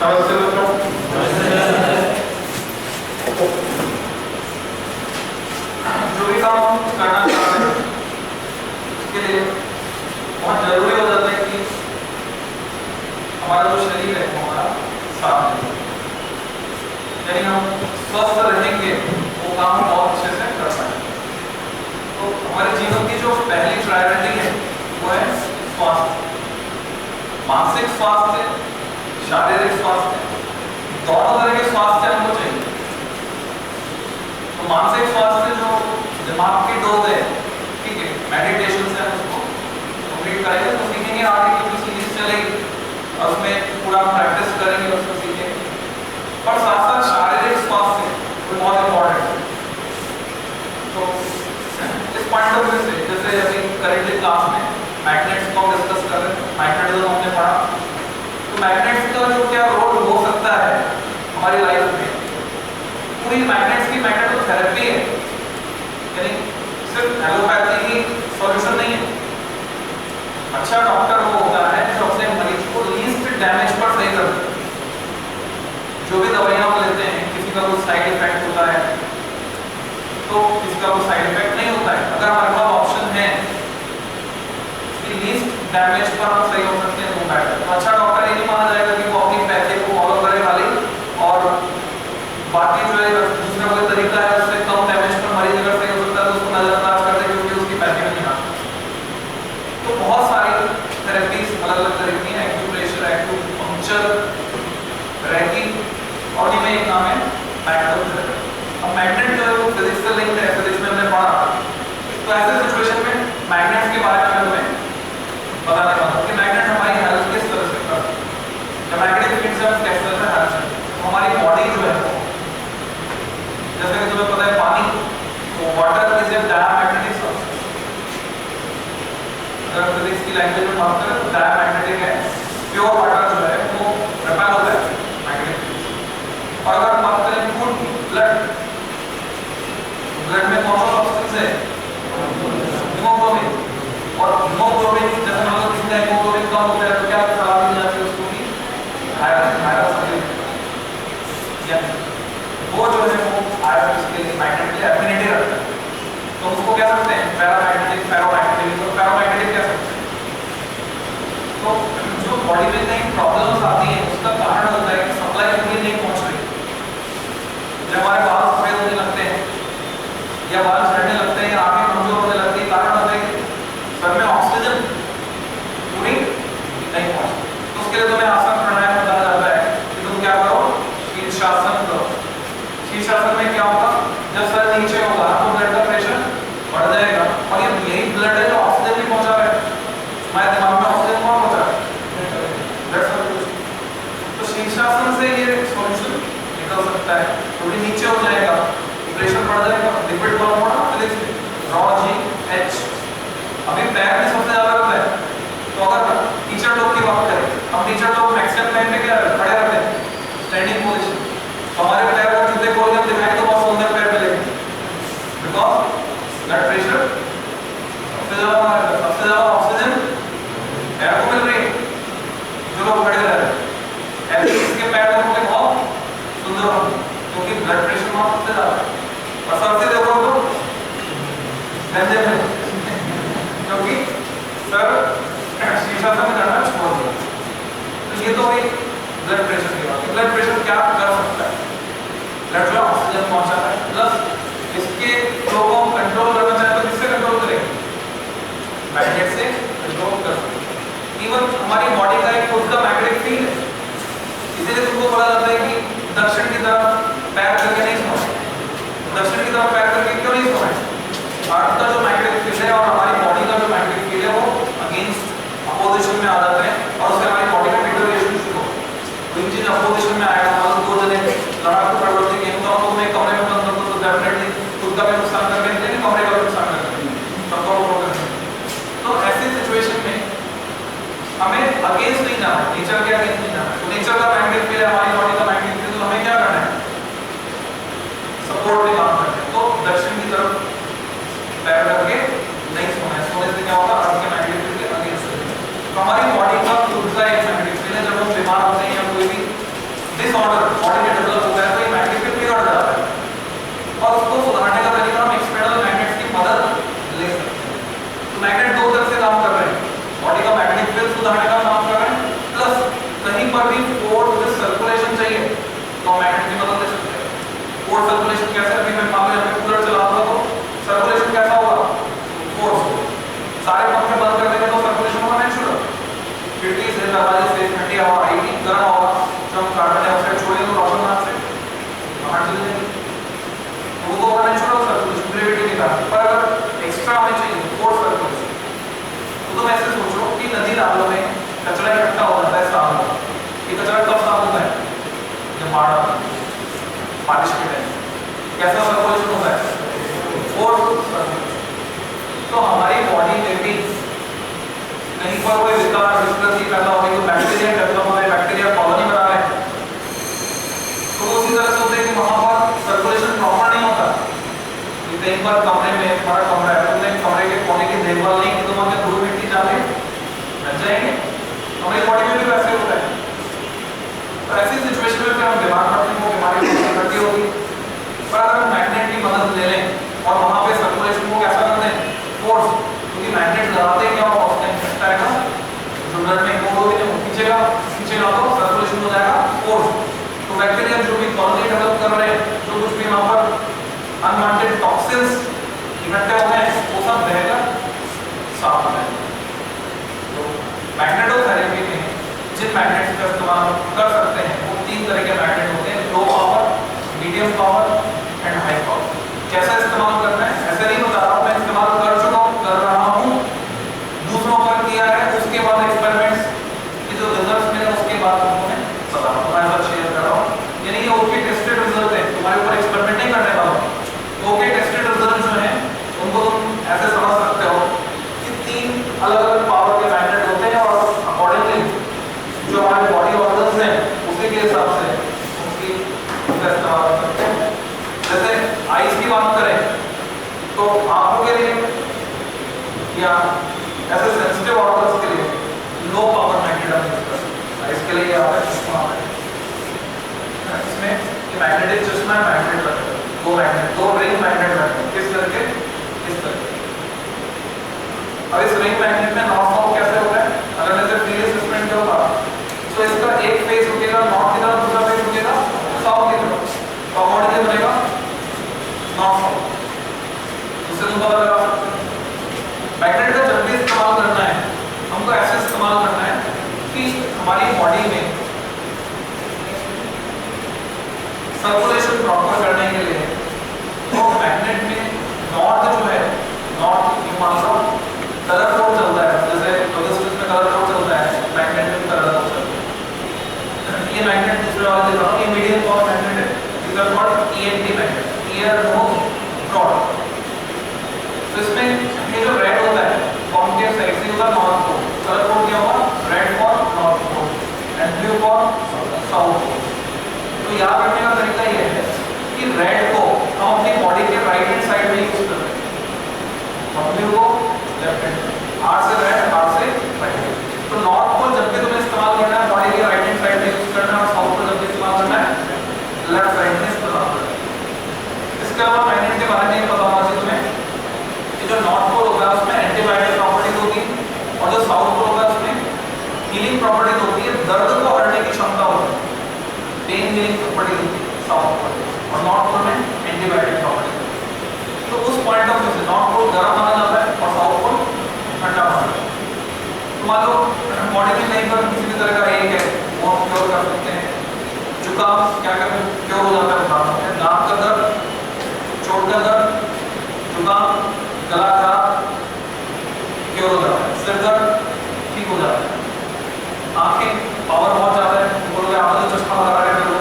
नमस्ते बच्चों। जो भी काम हम करना चाहते हैं उसके लिए बहुत जरूरी हो जाता है कि हमारा जो शरीर है वो हमारा साथ दे, यानी हम स्वस्थ रहेंगे वो काम बहुत अच्छे से कर पाएंगे। तो हमारे जीवन की जो पहली प्रायोरिटी है वो है स्वास्थ्य, मानसिक स्वास्थ्य, शारीरिक स्वास्थ्य, दोनों तरह के स्वास्थ्य हमको चाहिए। तो मानसिक स्वास्थ्य जो दिमाग की डोज है, ठीक है, मेडिटेशन से हम उसको कंप्लीट करेंगे तो सीखेंगे, आगे की जो सीरीज चलेगी और उसमें पूरा प्रैक्टिस करेंगे, उसको सीखेंगे। पर साथ साथ शारीरिक स्वास्थ्य वो बहुत इंपॉर्टेंट है। तो इस पॉइंट ऑफ व्यू से जैसे अभी करेंटली क्लास में मैग्नेट्स को डिस्कस कर रहे हैं, मैग्नेटिज्म हमने पढ़ा, तो मैग्नेट्स का जो क्या रोल हो सकता है हमारी लाइफ में, पूरी मैग्नेट्स की मैग्नेटोथेरेपी है, यानी सिर्फ एलोपैथी ही सॉल्यूशन नहीं है। अच्छा डॉक्टर वो होता है जो अपने मरीज को लीस्ट डैमेज पर सही कर दे। जो भी दवाइयां हम लेते हैं किसी का कोई साइड इफेक्ट होता है तो किसी का कोई साइड इफेक्ट नहीं होता है। अगर हमारे पास ऑप्शन है कि लीस्ट डैमेज पर हम सही हो सकते हैं तो बेटर। तो अच्छा डॉक्टर ये नहीं माना जाएगा कि वो अपनी पैसे को फॉलो करे खाली और बाकी जो है दूसरा कोई तरीका है उससे कम डैमेज पर मरीज अगर सही हो सकता है तो उसको नजरअंदाज कर दे क्योंकि उसकी पैसे में नहीं आता। तो बहुत सारी थेरेपीज अलग अलग तरह की हैं, एक्यूप्रेशर, एक्यूपंक्चर, रेकी, और इनमें एक नाम है मैग्नेटोथेरेपी। अब मैग्नेट जो है वो फिजिक्स से लिंक्ड है, फिजिक्स में हमने पढ़ा। तो ऐसे सिचुएशन में मैग्नेट्स के बारे में हमें बताने वाला हूं कि मैग्नेट हमारी हेल्थ किस तरह से करता है, या मैग्नेटिक फील्ड से हम कैसे तरह से हेल्थ करते हैं। तो हमारी बॉडी जो है जैसे कि तुम्हें पता है पानी, तो water is a diamagnetic substance. अगर फिजिक्स की लैंग्वेज में बात करें तो डायमैग्नेटिक है, प्योर वाटर जो है वो रिपेल होता है मैग्नेटिक फील्ड। और अगर बात करें फूड, ब्लड, ब्लड में कौन सा सब्सटेंस है? हीमोग्लोबिन। और हीमोग्लोबिन जैसे मान लो किसी का हीमोग्लोबिन कम होता है तो क्या सलाह दी जाती है उसको कि आयरन सप्लीमेंट, या वो जो है वो आयरन के लिए मैग्नेट के लिए एफिनिटी रखता है। तो उसको क्या सकते हैं? Paramagnetic, paramagnetic. तो पैरामैग्नेटिक क्या सकते हैं? तो जो बॉडी में कई प्रॉब्लम्स आती हैं उसका कारण होता है कि सप्लाई पूरी नहीं पहुंच रही। जब हमारे बाल सफेद होने लगते हैं या बाल झड़ने लगते हैं या आंखें कमजोर होने लगती है, कारण होता है कि सर में ऑक्सीजन पूरी नहीं पहुंचती। तो उसके लिए तुम्हें आसन प्राणायाम बताया जाता है कि तुम क्या करो, शीर्षासन करो। शीर्षासन में क्या होगा, जब सर नीचे होगा तो ब्लड का प्रेशर बढ़ जाएगा और ये यही ब्लड है जो ऑक्सीजन नहीं पहुंचा रहा है। हमारे दिमाग में ऑक्सीजन कौन पहुंचा रहा है? Blood circulation. तो शीर्षासन से ये सॉल्यूशन निकल सकता है, थोड़ी नीचे हो जाएगा, प्रेशर बढ़ जाएगा, लिक्विड फॉर्म होगा फिजिक्स में रॉ जी एच। अभी पैर में सबसे ज्यादा होता है। तो अगर टीचर लोग की बात करें, हम टीचर लोग मैक्सिमम टाइम पे क्या खड़े रहते हैं, स्टैंडिंग पोजीशन। तो हमारे पैर को जूते खोल के दिखाएंगे तो बहुत सुंदर पैर मिलेंगे, बिकॉज ब्लड प्रेशर सबसे ज्यादा ऑक्सीजन पैर को मिल रही है जो लोग खड़े रह रहे हैं। ऐसे इसके पैर देखोगे बहुत सुंदर होंगे क्योंकि ब्लड प्रेशर वहां सबसे ज्यादा है। और सर से देखो तो गंदे में क्योंकि सर शीर्षासन करना छोड़ दिया। तो ये तो एक ब्लड प्रेशर की बात है। ब्लड प्रेशर क्या कर सकता है? ब्लड जो ऑक्सीजन पहुंचाता है, प्लस इसके फ्लो को हम कंट्रोल करना चाहें तो किससे कंट्रोल करेंगे? मैग्नेट से कंट्रोल कर सकते हैं। इवन हमारी बॉडी का एक खुद का मैग्नेटिक फील्ड है, इसीलिए तुमको पता जाता है कि दक्षिण की तरफ पैर करके नहीं सोना। दक्षिण की तरफ पैर करके क्यों नहीं सोना? अर्थ का जो मैग्नेटिक फील्ड है और हमारी बॉडी का जो मैग्नेटिक फील्ड है वो अगेंस्ट अपोजिशन में आ जाते हैं और उससे हमारी बॉडी का डिटोरिएशन शुरू होता है। तो इन चीज अपोजिशन में आएगा, मतलब दो जने लड़ाकू प्रवृत्ति के तो हम एक कमरे में बंद कर तो डेफिनेटली खुद का भी नुकसान कर देंगे, कमरे का भी नुकसान कर देंगे, सबको रोक कर देंगे। तो ऐसी सिचुएशन में हमें अगेंस्ट नहीं जाना है, नेचर के अगेंस्ट नहीं जाना है। तो नेचर का मैग्नेटिक फील्ड है, हमारी बॉडी का मैग्नेटिक फील्ड, तो हमें क्या करना है? सपोर्ट में काम करना है। तो दक्षिण की तरफ पैर करके नहीं सोना है। सोने से क्या होगा? अर्थ के मैग्नेटिक फील्ड के अगेंस्ट कचरा इकट्ठा हो जाता है साफ होगा। ये कचरा कब साफ होता है? जब बाढ़ आता है, बारिश के टाइम। कैसा सर्कुलेशन होता है? Force circulation. तो हमारी बॉडी में भी कहीं पर कोई विकार विकृति पैदा हो गई, तो बैक्टीरिया डेवलप हो गए, बैक्टीरिया कॉलोनी बना रहे हैं, तो उसी तरह से होते हैं कि वहां पर सर्कुलेशन प्रॉपर नहीं होता। कहीं पर कमरे में, हमारा कमरा है, तुमने कमरे के कोने की देखभाल नहीं की तो वहां धूल मिट्टी जाके लग जाएंगे। हमारी बॉडी में भी वैसे होता है। तो ऐसी सिचुएशन में फिर हम बीमार पड़ते हैं, वो बीमारी इकट्ठी होगी। पर अगर हम मैग्नेट की मदद ले लें और वहां पे सर्कुलेशन को कैसा कर दें? फोर्स, क्योंकि मैग्नेट लगाते क्या होगा उस टाइम फंसता है ना, जो ब्लड में कोड होगी जब खींचेगा तो सर्कुलेशन हो जाएगा फोर्स। तो बैक्टीरिया जो भी कॉलोनी डेवलप कर रहे हैं, जो कुछ भी वहां पर अनवांटेड टॉक्सिन्स इकट्ठे हो गए, वो सब बहकर साफ हो जाएगा। तो मैग्नेटोथेरेपी में जिन मैग्नेट्स का इस्तेमाल कर सकते हैं वो 3 तरह के मैग्नेट होते हैं: low power, medium power and high power. कैसा इस्तेमाल करना है ऐसे नहीं बता रहा हूं, मैं इस्तेमाल कर चुका हूं, कर रहा हूं, दूसरों पर किया है, उसके बाद एक्सपेरिमेंट्स के जो रिजल्ट्स मिले उसके बाद उन्होंने बता रहा हूं, तुम्हारे साथ शेयर कर रहा हूं। यानी ये ओके टेस्टेड रिजल्ट है, तुम्हारे ऊपर एक्सपेरिमेंट नहीं करने वाला हूं। ओके टेस्टेड रिजल्ट जो है उनको तुम ऐसे समझ सकते हो कि 3 अलग-अलग पावर के मैग्नेट होते हैं और अकॉर्डिंगली जो हमारे बॉडी ऑर्गन्स हैं उसी के हिसाब से उनकी इस्तेमाल करते हैं। जैसे आइस की बात करें तो आंखों के लिए या ऐसे सेंसिटिव ऑर्गन्स के लिए लो पावर मैग्नेट हम यूज करते हैं। आइस के लिए आता है चश्मा, इसमें ये मैग्नेटिक चश्मा है, मैग्नेट लगता है, दो रिंग मैग्नेट लगते हैं। किस तरह के? इस तरह के। अब इस रिंग मैग्नेट में नॉर्थ साउथ कैसे होता है? अगर मैं सिर्फ फ्रीली सस्पेंड करूंगा तो इसका एक फेस रुकेगा नॉर्थ की तरफ, दूसरा फेस रुकेगा साउथ की तरफ, तो अकॉर्डिंगली बनेगा नॉर्थ साउथ। उससे तुम पता लगा सकते हो। मैग्नेट का जब भी इस्तेमाल करना है हमको ऐसे इस्तेमाल करना है कि हमारी बॉडी में सर्कुलेशन प्रॉपर करने के लिए तो मैग्नेट में नॉर्थ जो है, नॉर्थ मान लो कलर कोड चलता है, जैसे रजिस्टेंस में कलर कोड चलता है, मैग्नेट में कलर कोड चलता है। ये मैग्नेट दूसरे वाले दिखा रहा हूं, ये मीडियम पावर मैग्नेट है, is called ENT magnet, ear nose rod. तो इसमें ये जो रेड होता है कॉन्केव साइड से होता है नॉर्थ पोल, कलर कोड क्या होगा? Red for north pole and blue for south pole. तो याद रखने का तरीका ये है कि रेड को हम अपनी बॉडी के राइट हैंड साइड में यूज करते हैं और ब्लू को लेफ्ट हैंड, आर से रेड, आर से राइट। तो नॉर्थ पोल जब भी तुम्हें इस्तेमाल करना है बॉडी के राइट हैंड साइड में यूज करना है, और साउथ पोल जब भी इस्तेमाल करना है लेफ्ट साइड में इस्तेमाल करना है। इसके अलावा मैग्नेट के बारे में ये पता होना चाहिए तुम्हें कि जो नॉर्थ पोल होता है उसमें एंटीबायोटिक प्रॉपर्टीज होती है और जो साउथ पोल होता है उसमें हीलिंग प्रॉपर्टीज होती है, दर्द को हटाने की क्षमता होती है, पेन हीलिंग प्रॉपर्टीज होती है साउथ पोल, और नॉर्थ पोल में एंटीबायोटिक प्रॉपर्टीज। तो उस पॉइंट ऑफ व्यू से नॉर्थ पोल गर्म माना जाता है और साउथ पोल ठंडा माना जाता है। तो मान लो बॉडी में कहीं पर किसी भी तरह का एक है वो हम क्योर कर सकते हैं। जुकाम क्या करते हैं? क्योर हो जाता है। दांत का दर्द, चोट का दर्द, जुकाम, गला खराब क्योर हो जाता है, सिर दर्द ठीक हो जाता है। आंखें पावर बहुत ज्यादा है, बोलोगे आपने तो चश्मा लगा रखा है, तो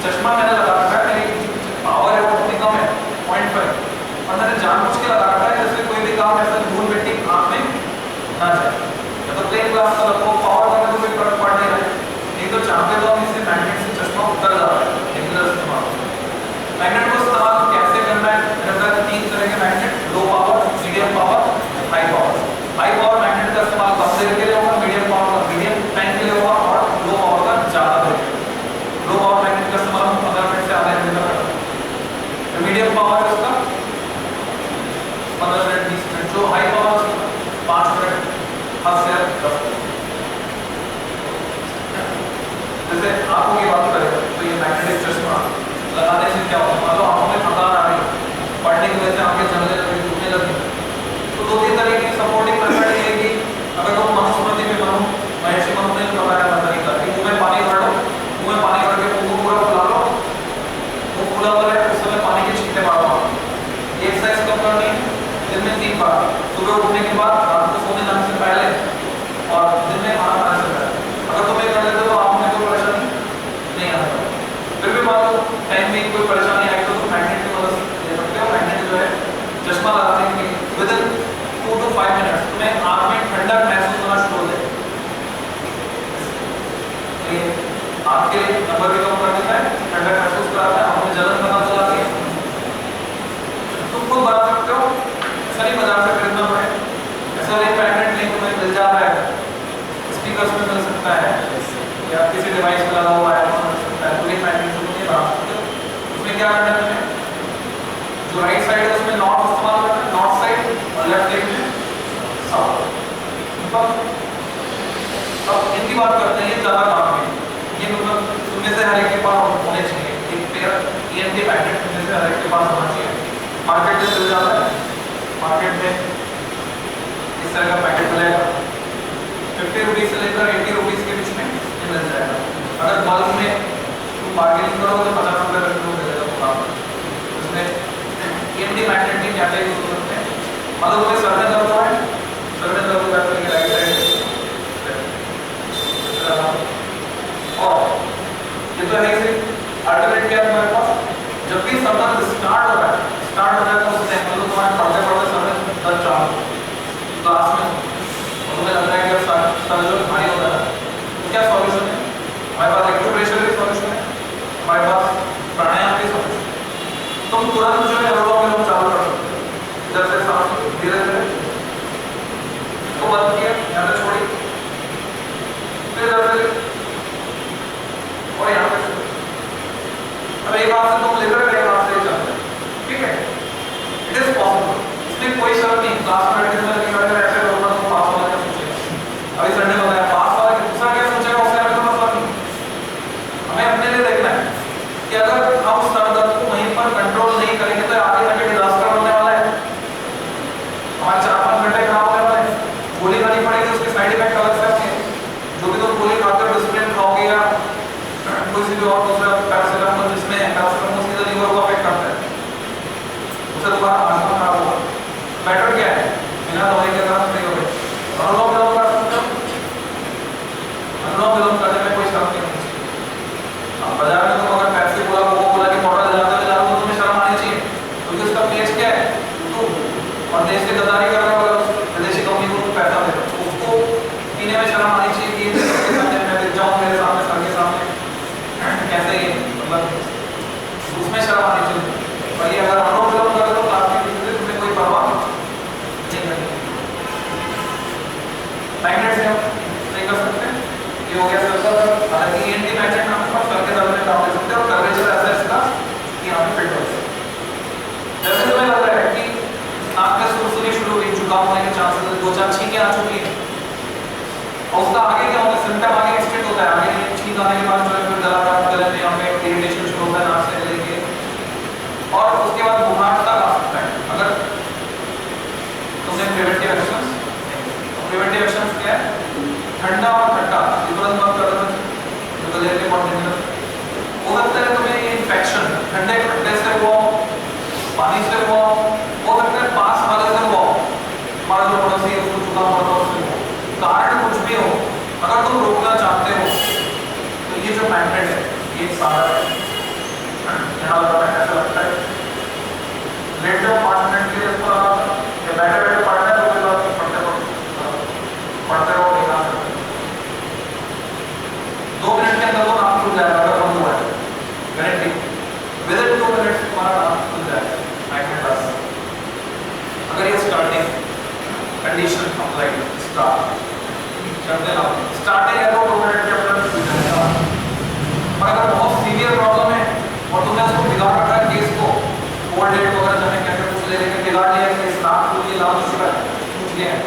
चश्मा मैंने लगा रखा है, मेरी पावर है वो कितनी कम है 0.5, और मैंने जानबूझ के लगा रखा है जैसे कोई भी काम ऐसा धूल मिट्टी आंख में ना जाए। या तो प्लेन ग्लास का लगो, पावर का तो कोई फर्क पड़ नहीं रहा है, नहीं तो चाहते तो हम इससे मैग्नेट से चश्मा उतर जाता है। रेगुलर इस्तेमाल मैग्नेट को इस्तेमाल कैसे करना है? 3 तरह के magnet: low power, medium power, high power. High power magnet का इस्तेमाल कम देर के लिए होगा, मीडियम पावर का मीडियम टाइम के लिए होगा, और लो पावर का ज्यादा देर के लिए। लो पावर मैग्नेट का इस्तेमाल हम 15 मिनट से आधे घंटे तक करते हैं। मीडियम पावर इसका 15 मिनट 20 मिनट, जो हाई पावर 5 मिनट 10 से 10 मिनट। जैसे आंखों की बात करें तो ये मैग्नेटिक चश्मा लगाने से क्या होता है? मान लो आंखों में थकान आ रही है, पढ़ने की वजह से आंखें जलने लगी, दुखने लगी, तो 2-3 तरह की सपोर्टिंग मेथड ये है कि अगर तुम मनुस्मृति में पढ़ो, महर्षि मनु ने बताया था तरीका कि मुंह में पानी भर लो, मुंह में पानी भर के मुंह को पूरा फुला लो, मुंह फुला हुआ है उस समय पानी के छींटे मारो। एक्सरसाइज कब करनी है? दिन में 3 बार, सुबह उठने के बाद, रात को सोने जाने से पहले में मिल जाता है, स्पीकर्स में मिल सकता है या किसी डिवाइस में लगा हुआ है मिल सकता है, तो ये मैग्नेट को नहीं बना सकते। उसमें क्या करना है तुम्हें, जो राइट साइड है उसमें नॉर्थ इस्तेमाल करना है, नॉर्थ साइड, और लेफ्ट साइड में साउथ। अब इनकी बात करते हैं, ये ज्यादा काम है, ये मतलब तुमने से हर एक के पास होने चाहिए, एक पेयर ईएमटी पैकेट तुमने से हर एक के पास होना चाहिए। मार्केट में मिल जाता है, मार्केट में इस तरह का पैकेट मिलेगा, 50 रुपीज से लेकर 80 रुपीज के बीच में ये मिल जाएगा। अगर बल्क में तुम बार्गेनिंग करोगे तो 50 रुपये का किलो मिलेगा तो काम। उसमें ईएमटी पैकेट में क्या क्या यूज कर सकते हैं, मतलब तुम्हें सर में दर्द हो रहा है, सर में दर्द होगा तो ये राइट साइड, और ये तो है सिर्फ अल्टरनेट क्या है तुम्हारे पास, जब भी सर दर्द स्टार्ट हो रहा है तो उस टाइम मतलब तुम्हारे पढ़ते पढ़ते सर में दर्द चालू क्लास में, और तुम्हें लग रहा है कि सर जो भारी हो रहा है, तो क्या सॉल्यूशन है हमारे पास, एक्यूप्रेशर की सॉल्यूशन है हमारे पास, प्राणायाम की सॉल्यूशन। तुम तुरंत जो है अनुलोम चालू कर सकते हो, इधर से सांस धीरे धीरे तो बंद किया, यहाँ से छोड़ी, फिर इधर से और यहाँ पे छोड़ी। अब एक हाथ से तुम लेकर एक हाथ से चलते हो, ठीक है, इट इज पॉसिबल, इसमें कोई शर्त नहीं। क्लास में बैठे अगर ऐसे करूँगा तो पास वाला क्या सोचेगा, अभी सर ने बताया पास वाला दूसरा क्या सोचेगा, उससे हमें तो मतलब नहीं। हमें अपने लिए देखना है कि अगर हम सर दर्द को वहीं पर कंट्रोल नहीं करेंगे तो आगे जाके डिजास्टर होने वाला है, हमारे 4-5 घंटे खराब होने वाले हैं, गोली खानी पड़ेगी, उसके साइड इफेक्ट अलग से होंगे, जो भी तुम गोली खाकर डिसिप्लिन खाओगे या किसी भी और दूसरा पैरासिटामोल जिसमें पैरासिटामोल सीधा लीवर को अफेक्ट करता है, उससे तुम्हारा हाजमा खराब होगा। बेटर क्या है, बिना दवाई के तरफ नहीं हो गए, अनुलोम विलोम कर सकते हो, अनुलोम विलोम करने में कोई शर्त नहीं होनी चाहिए। अब बाजार में तुम अगर पैप्सी कोला कोको कोला की बॉटल ले जाते हो तो तुम्हें शर्म आनी चाहिए, क्योंकि उसका पीएच क्या है 2, और देश की गद्दारी कर रहे हो, अगर विदेशी कंपनी को पैसा दे रहे हो उसको पीने में शर्म आनी चाहिए कि मैं देख जाऊँ मेरे सामने सर के सामने कैसे ही, मतलब उसमें शर्म आनी चाहिए। और ये अगर अनुलोम विलोम कर रहे हो प्लास्टिक की तुम्हें कोई परवाह नहीं करनी। मैग्नेट से नहीं कर सकते, ये हो गया सर का, हालांकि ईएनटी मैग्नेट हम पर सर के दर्द में काम दे सकते हैं, और कर्वेचर ऐसा इसका कि यहाँ पे फिट हो सकता है। जैसे तुम्हें लग रहा है कि नाक में सुरसुरी शुरू हुई, जुकाम होने के चांसेस, 2-4 छींकें आ चुकी है, और उसका आगे क्या होता है, सिम्टम आगे एक्सटेंड होता है, आगे छींक आने के बाद जो है फिर गला में यहाँ पे इरिटेशन शुरू होता है नाक से लेके, और उसके बाद बुखार तक आ सकता है। अगर तुमने प्रिवेंटिव एक्शंस, प्रिवेंटिव एक्शंस क्या है, ठंडा और खट्टा तुरंत बंद कर देना, जो गले के बहुत डेंजरस हो सकता है। तुम्हें ये इन्फेक्शन ठंडे खट्टे से हुआ, पानी से हुआ, हो सकता है पास वाले से हुआ, हमारा जो पड़ोसी है उसको जुकाम पड़ा था उससे हुआ, कारण कुछ भी हो, अगर तुम रोकना चाहते हो तो ये जो मैग्नेट है ये सारा है, यहाँ लगता है, ऐसा लगता है लेट जाओ 5 मिनट के लिए इसको लगा, या बैठे बैठे पढ़ना है तो कोई बात नहीं, पढ़ते रहो निकाल सकते 2 मिनट के अंदर वो नाम खुल जाएगा, अगर बंद हुआ है गारंटी, विद इन 2 मिनट्स तुम्हारा नाम खुल जाएगा मैग्नेट बस। अगर ये स्टार्टिंग कंडीशन अप्लाई स्टार्ट करते ना, स्टार्टिंग है तो 2 मिनट के अंदर खुल जाएगा। और अगर बहुत सीवियर प्रॉब्लम है और तुमने उसको बिगाड़ रखा है केस को, कोल्ड डेट वगैरह जाने कैसे कुछ ले लेके बिगाड़ लिया कि नाक खुल गई, लाल चुका है, पूछ गया है,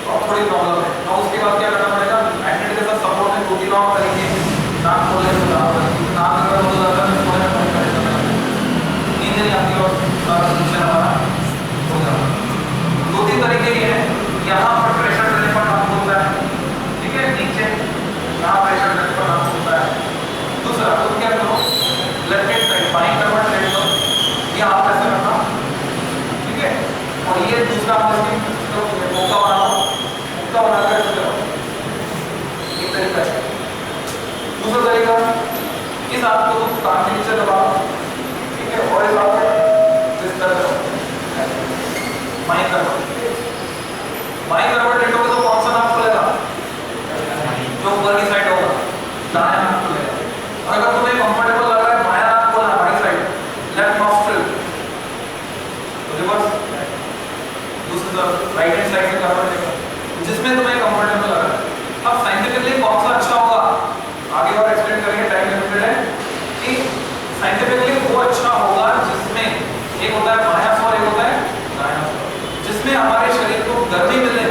तो थोड़ी प्रॉब्लम है, तो उसके बाद क्या करना पड़ेगा, मैग्नेट के साथ सपोर्ट में 2-3 और तरीके, नाक खोलने से नाक अगर हो जाता है तो नींद नहीं आती और फंक्शन हमारा हो जाता है। 2-3 तरीके ये हैं, यहाँ पर प्रेशर देने पर नाक खुलता है, ठीक है, नीचे यहाँ प्रेशर देने पर नाक खुलता है। दूसरा तुम क्या करो, लेफ्ट हैंड साइड बाईं करवट लेट लो, ये आप ऐसे रखना, ठीक है, और ये दूसरा मौका बनाकर ऐसे करो, एक तरीका है। दूसरा तरीका, इस हाथ को तुम कान के नीचे दबाओ, ठीक है, और इस हाथ को इस तरह करो, बाईं करवट लेटोगे तो कौन सा नाक खुलेगा, जो ऊपर की साइड होगा, दायां नाक खुलेगा। और अगर तुम्हें कंफर्टेबल लग रहा है बायां नाक खोलना, राइट साइड लेफ्ट नॉस्ट्रिल, तो रिवर्स दूसरी तरफ राइट हैंड साइड से करवट लेकर जिसमें तुम्हें कंफर्टेबल लग रहा है। अब साइंटिफिकली कौन सा अच्छा होगा आगे और एक्सप्लेन करेंगे, टाइम लिमिटेड है कि साइंटिफिकली वो अच्छा होगा जिसमें एक होता है बायां स्वर, एक होता है दायां स्वर, जिसमें हमारे शरीर को गर्मी मिले,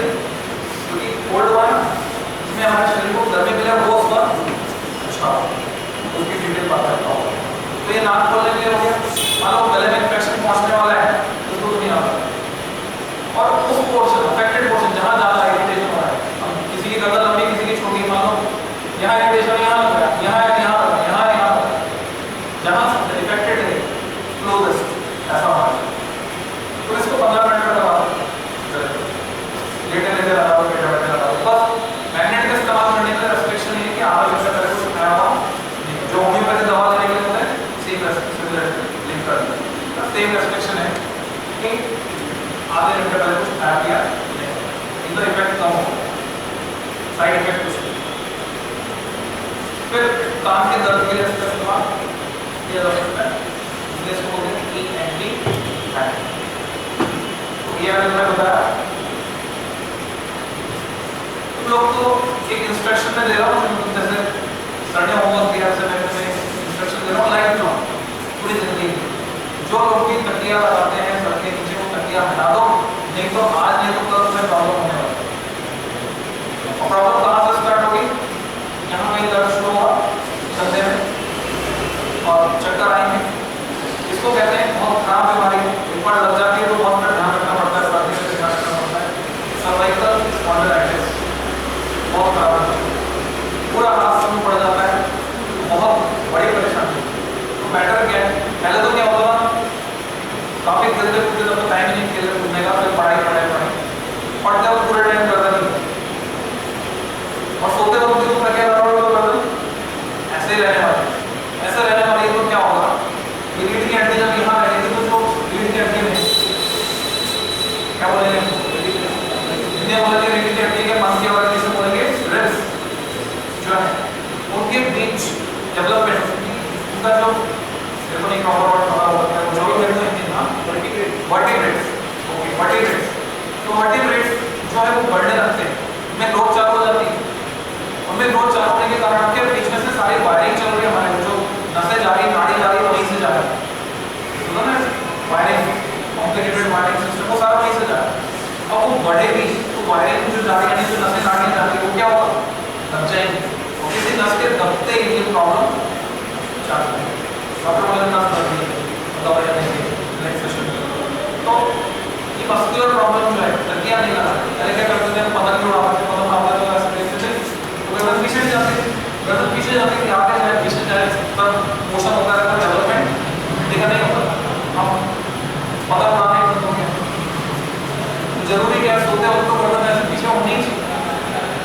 क्योंकि कोल्ड वन जिसमें हमारे शरीर को गर्मी मिले वो स्वर अच्छा हो, उसकी डिटेल बात करता हूँ। तो ये नाक खोलने के लिए हो गया, मान लो गले में इन्फेक्शन पहुंचने वाला है तो उसको नहीं आता, और उस पोर्शन अफेक्टेड पोर्शन जहां ज्यादा इरिटेशन हो रहा है, अब किसी की गर्दन लंबी किसी की छोटी, मान लो यहाँ इरिटेशन यहाँ लग रहा है, यहाँ जहां इफेक्टेड है क्लोजेस्ट ऐसा होना चाहिए, तो इसको 15 मिनट का लगा लेटे लेटे लगा दो, बैठे बैठे लगा दो। बस मैग्नेट का इस्तेमाल करने के लिए रेस्ट्रिक्शन ये है कि आधा घंटा पहले कुछ खाया हुआ, जो होम्योपैथी दवा लेने के लिए होता है सेम लिंक कर दें, सेम रेस्ट्रिक्शन है कि आधे घंटे पहले कुछ खाया पिया नहीं, इनका इफेक्ट कम होगा, साइड इफेक्ट कुछ नहीं। फिर कान के दर्द के लिए इसका इस्तेमाल किया जा सकता है, इसलिए इसको बोलते हैं कि एंटी हाइपर। तो ये मैंने तुम्हें बताया, तुम लोग तो एक इंस्ट्रक्शन में दे रहा हूँ, जैसे सर ने होमवर्क दिया से मैं तुम्हें इंस्ट्रक्शन दे रहा हूँ लाइफ लॉन्ग पूरी जिंदगी। जो लोग भी तकिया लगाते हैं सर के नीचे वो तकिया हटा दो, नहीं तो आज नहीं तो कल तुम्हें प्रॉब्लम होने वाली है। और प्रॉब्लम कहाँ से स्टार्ट होगी, यहाँ कहीं दर्द शुरू हुआ कंधे में और चक्कर आएंगे, इसको कहते हैं बहुत खराब बीमारी, एक बार लग जाती है तो बहुत ध्यान रखना पड़ता है, सर्दी से ध्यान रखना पड़ता है, सर्वाइकल स्पॉन्डिलाइटिस बहुत खराब है, पूरा हाथ समूह पड़ जाता है, बहुत बड़ी परेशानी। तो मैटर क्या है, पहले तो क्या होगा काफी खेलते कूदते तो टाइम नहीं खेलने कूदने का, फिर पढ़ाई पढ़ते वक्त पूरे टाइम करता नहीं, और सोते वक्त भी तुम क्या ऐसे ही रहने वाले, ऐसे रहने वाली तो क्या होगा, रीढ़ की हड्डी जब यहाँ रहेगी तो जो रीढ़ की हड्डी में क्या बोलेंगे, हिंदी बोलेंगे रीढ़ की हड्डी के मन के वाले जिसे बोलेंगे रिब्स जो है, उनके बीच डेवलपमेंट उनका जो देखो नहीं प्रॉपर वर्ड पता होता है, जो भी कहते हैं हिंदी नाम वर्टिब्रेट्स, ओके वर्टिब्रेट्स, तो वर्टिब्रेट्स जो है वो बढ़ने लगते हैं, में ग्रोथ चालू हो जाती है, उनमें ग्रोथ चालू होने के कारण के बीच में से सारी वायरिंग चल रही है, हमारे जो नसें जा रही नाड़ी जा रही है वहीं से जा रही है, सुनो ना वायरिंग कॉम्प्लिकेटेड वायरिंग सिस्टम वो सारा वहीं से जा रहा है। अब वो बढ़ेगी तो वायरिंग जो जा रही है जो नसें नाड़ियाँ जा रही है वो क्या होगा, दब जाएंगी, और किसी नस के दबते ही ये प्रॉब्लम चालू है, डॉक्टर बोले नस दब गई दवाई देंगे नेक्स्ट सेशन। तो ये मस्कुलर प्रॉब्लम जो है तकिया नहीं लगा, पहले क्या करते थे पतंग उड़ाते थे, पतंग उड़ाते थे ऐसे देखते थे तो गर्दन पीछे जाती, गर्दन पीछे जाती कि आगे जाए पीछे जाए, पर मोशन होता रहता है, डेवलपमेंट देखा नहीं होता। हम पतंग उड़ाने हो गया तो जरूरी क्या है, सोते वक्त तो गर्दन ऐसे पीछे होनी ही चाहिए,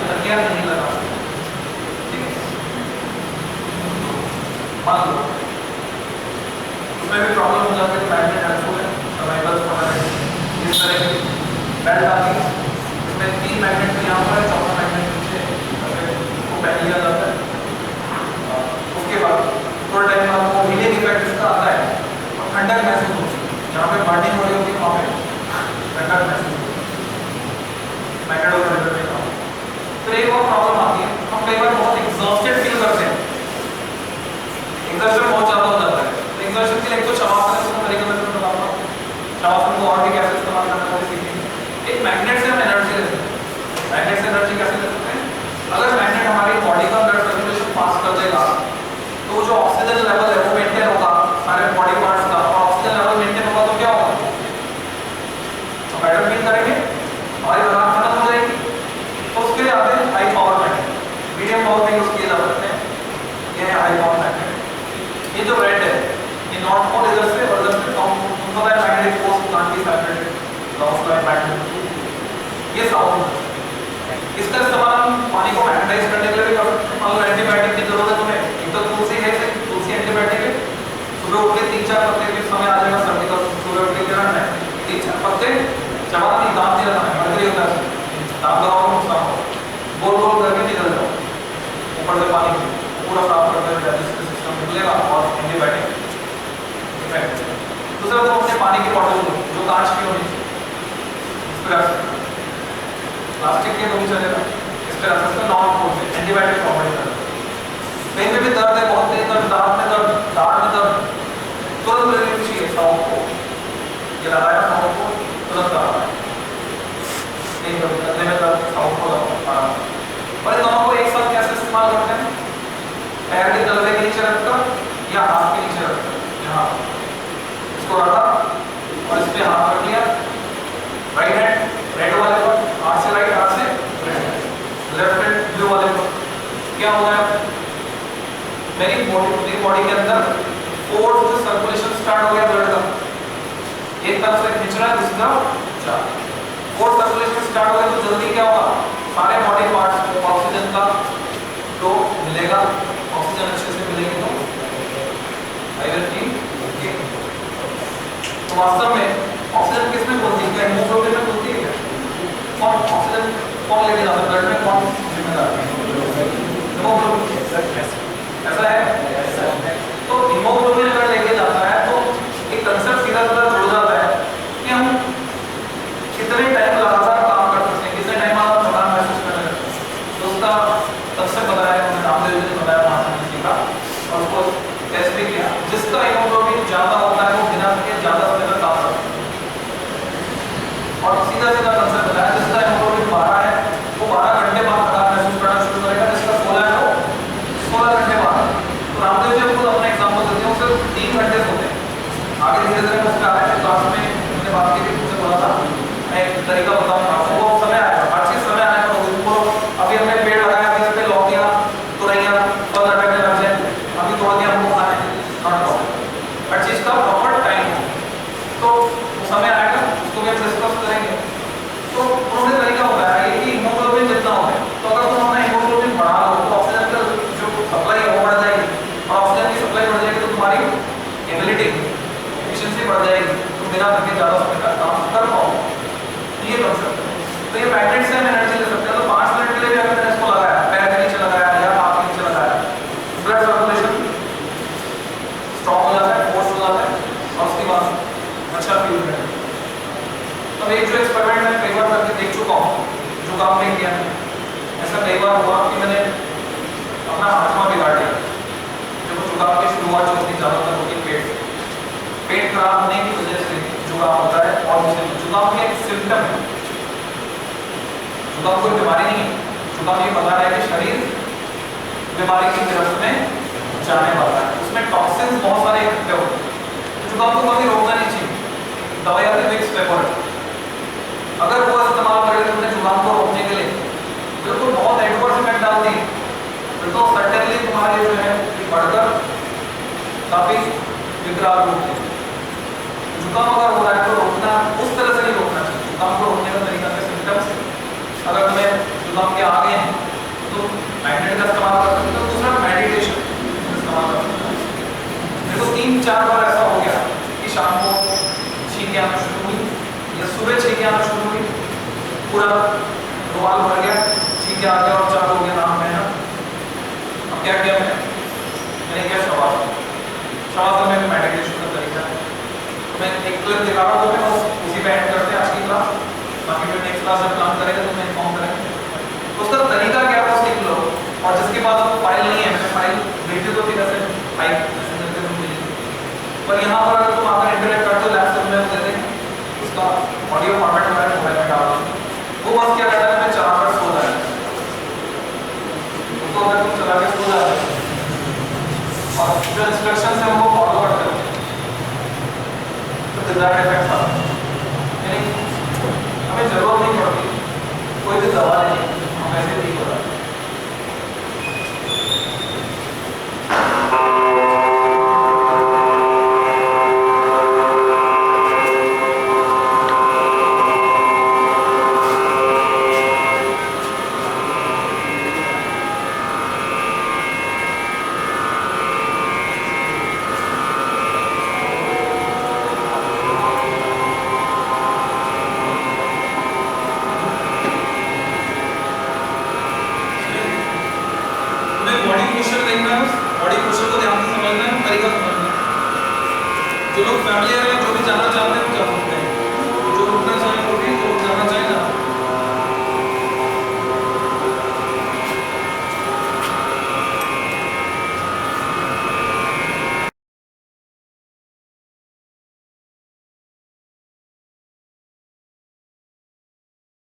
तकिया नहीं लगा, ठीक है। मान लो उसमें भी प्रॉब्लम हो जाती है, मैग्नेट हेल्पफुल है, सर्वाइकल स्पॉन्डिलाइटिस इस तरह की बेल्ट आती है, इसमें 3 मैग्नेट यहाँ पर, चौथा मैग्नेट नीचे को पहन लिया जाता है। उसके बाद थोड़ा टाइम बाद वो हीटिंग इफेक्ट इसका आता है और ठंडक महसूस होती है, जहाँ पे बर्निंग हो रही होती है वहाँ पे ठंडक महसूस होती है, मैग्नेट और रिजल्ट में काम। फिर एक और प्रॉब्लम आती है, हम कई बार बहुत एग्जॉस्टेड फील करते हैं, एक्सर्शन बहुत ज़्यादा हो जाता है, तो एक्सर्शन के लिए तो शवासन इसका तरीका मैं तुम्हें बताता हूँ, शवासन को और भी कैसे इस्तेमाल करना है सीखेंगे। एक मैग्नेट से हम एनर्जी लेते हैं, मैग्नेट से एनर्जी कैसे ले सकते हैं, अगर मैग्नेट हमारी बॉडी का ब्लड सर्कुलेशन पास कर देगा तो जो ऑक्सीजन लेवल है वो मेंटेन होगा सारे बॉडी पार्ट्स का, और ऑक्सीजन लेवल मेंटेन होगा तो क्या होगा, तो मैटर फील करेंगे, हमारी बनान खत्म हो जाएगी। तो उसके लिए आते हैं high power magnet, medium power में यूज किए जा सकते हैं, ये है हाई पावर मैग्नेट। ये जो रेड है ये नॉर्थ पोल इधर से और इधर से डाउन, पता है magnetic force can't be separated loss by magnet, ये साउथ। इसका इस्तेमाल हम पानी को मैग्नेटाइज करने के लिए भी कर सकते हैं, मान लो एंटीबायोटिक की जरूरत है तुम्हें, एक तो तुलसी है, तुलसी एंटीबायोटिक है, सुबह उठ के 3-4 पत्ते के समय आ जाएगा सर्दी का, सुबह उठ के क्या करना है 3-4 पत्ते चबाना नहीं, दांत नहीं लगाना है, मर्करी होता है दांत लगाओ नुकसान हो, गोल गोल करके निकल जाओ ऊपर से पानी पूरा साफ करते हुए डाइजेस्टिव सिस्टम निकलेगा और एंटीबायोटिक इफेक्ट। दूसरा तो अपने पानी की बॉटल जो कांच की होनी चाहिए, इस प्रकार से प्लास्टिक के तो भी चलेगा, इस तरह से इसका नॉन फूड में एंटीबायोटिक प्रॉपर्टी है। कहीं पे भी दर्द है, बहुत तेज दर्द, दांत में दर्द, दाढ़ में दर्द, तुरंत रिलीफ चाहिए सौंफ को, ये लगाया सौंफ को तुरंत आराम है। कहीं कभी कंधे में दर्द, सौंफ को आराम। और इन दोनों को एक साथ कैसे इस्तेमाल करते हैं? पैर के तलवे के नीचे रखकर या हाथ के नीचे रखकर, यहाँ इसको रखा और इस पे हाथ रख लिया, राइट हैंड रेड वाले पर, हाथ से राइट, हाथ से लेफ्ट हैंड ब्लू वाले पर। क्या हो रहा है? मेरी बॉडी के अंदर फोर्थ सर्कुलेशन स्टार्ट हो गया ब्लड का, एक तरफ से खींच रहा है, दूसरी तरफ जा। फोर्थ सर्कुलेशन स्टार्ट हो गया तो जल्दी क्या होगा? सारे बॉडी पार्ट्स को ऑक्सीजन का तो मिलेगा, ऑक्सीजन अच्छे से मिलेगी तो ओके। तो वास्तव में ऑक्सीजन किस में बोलती है? हीमोग्लोबिन में बोलती है। कौन ऑक्सीजन कौन लेके जाता है ब्लड में? कौन जिम्मेदार है? हीमोग्लोबिन। ऐसा है? तो हीमोग्लोबिन अगर लेके जाता है तो एक कंसेप्ट सीधा सीधा जुड़ जाता है कि हम कितने टाइम लगातार काम कर सकते हैं, कितने टाइम आप थकान महसूस कर रहे हैं। तो उसका कंसेप्ट बताया उन्होंने, रामदेव जी ने बताया महात्मा जी का, और उसको टेस्ट भी किया। जिसका हीमोग्लोबिन ज्यादा होता है वो बिना थके ज्यादा समय तक काम करता है। और सीधा सीधा कंसेप्ट बताया, जिसका हीमोग्लोबिन 12 है वो 12 घंटे बाद थकान महसूस करना शुरू करेगा, जिसका 16 है वो 16 घंटे बाद। तो रामदेव जी खुद अपना एग्जाम्पल देते हैं, सिर्फ 3 घंटे सोते हैं। आगे धीरे धीरे उसका आ रहा है, क्लास में मैंने बात की थी, मुझसे बोला था मैं एक तरीका बताऊंगा आपको, वो समय आएगा, हर चीज समय आएगा। उनको अभी हमने पेड़ लगाया, अभी इस पे लॉक किया तो रैया फल अटकने लग जाए, अभी तोड़ दिया हमको खाने, नॉट प्रॉब्लम। हर चीज का प्रॉपर टाइम हो, तो समय आएगा, उसको भी हम डिस्कस करेंगे। तो उन्होंने तरीका बताया कि हीमोग्लोबिन जितना हो, तो अगर तुम अपना हीमोग्लोबिन बढ़ा लो तो ऑक्सीजन का जो सप्लाई है वो बढ़ जाएगी, और ऑक्सीजन की सप्लाई बढ़ जाएगी तो तुम्हारी एबिलिटी एफिशिएंसी बढ़ जाएगी, तुम बिना थके ज्यादा समय तक काम कर पाओगे। ये कंसेप्ट है। तो ये मैग्नेट से हम एनर्जी ले सकते हैं। तो 5 मिनट के लिए भी अगर मैंने इसको लगाया, पैर के नीचे लगाया या हाथ के नीचे लगाया, ब्लड सर्कुलेशन स्ट्रॉन्ग हो जाता है, फोर्स हो जाता है, और उसके बाद अच्छा फील होता है। अब एक जो एक्सपेरिमेंट मैं कई बार करके देख चुका हूँ, जो काम नहीं किया है, ऐसा कई बार हुआ कि मैंने अपना हाजमा बिगाड़ लिया। जब जुकाम की शुरुआत जो होती ज़्यादातर होती पेट खराब होने की वजह से जुकाम होता है, और जुकाम का एक सिम्टम है, जुकाम कोई बीमारी नहीं है। जुकाम ये बता रहा है कि शरीर बीमारी की गिरफ्त में जाने वाला है, उसमें टॉक्सिन्स बहुत सारे इकट्ठे होते हैं। जुकाम को कभी रोकना नहीं चाहिए। दवाई आती है विक्स पेपर, अगर वो इस्तेमाल करें तुमने जुकाम को रोकने के लिए, बिल्कुल बहुत एडवर्स इफेक्ट डालती है, फिर तो सर्टेनली तुम्हारे जो है बढ़कर काफी विकराल रूप है। जुकाम अगर हो रहा है तो रोकना उस तरह से नहीं रोकना चाहिए। जुकाम को रोकने का तरीका है सिम्टम्स। अगर तुम्हें जुकाम के आगे हैं तो मैग्नेट का इस्तेमाल कर सकते हो, दूसरा मेडिटेशन इस्तेमाल कर सकते हो। देखो 3-4 बार ऐसा हो गया कि शाम को छींकें आना शुरू हुई या सुबह छींकें आना शुरू हुई, पूरा रुमाल भर गया, छींकें आ गया और चालू हो गया नाम है ना। अब क्या किया मैंने किया शवासन में मेडिटेशन का तरीका है। तो मैं एक क्लिप दिखा रहा हूँ, मैं उसी पे एंड करते हैं आज की क्लास, बाकी फिर नेक्स्ट क्लास में प्लान करेंगे तो मैं इन्फॉर्म करेंगे। तो उसका तरीका क्या है वो सीख लो, और जिसके पास वो फाइल नहीं है, मैंने फाइल भेजी तो फिर ऐसे फाइल पर यहाँ पर अगर तुम आकर इंटरनेट करते हो लैब में दे देंगे, उसका ऑडियो फॉर्मेट हमारे मोबाइल में डाल दो। वो बस क्या करता है, मैं चलाकर सो जाए, उसको अगर तुम चला के सो जाते और जो इंस्ट्रक्शन है वो फॉलो करते हो तो डिजायर्ड इफेक्ट आता है। यानी हमें जरूरत नहीं पड़ती कोई भी दवा नहीं, हम ऐसे ठीक हो जाते हैं। जो लोग फैमिली है, जो भी जानना चाहते हैं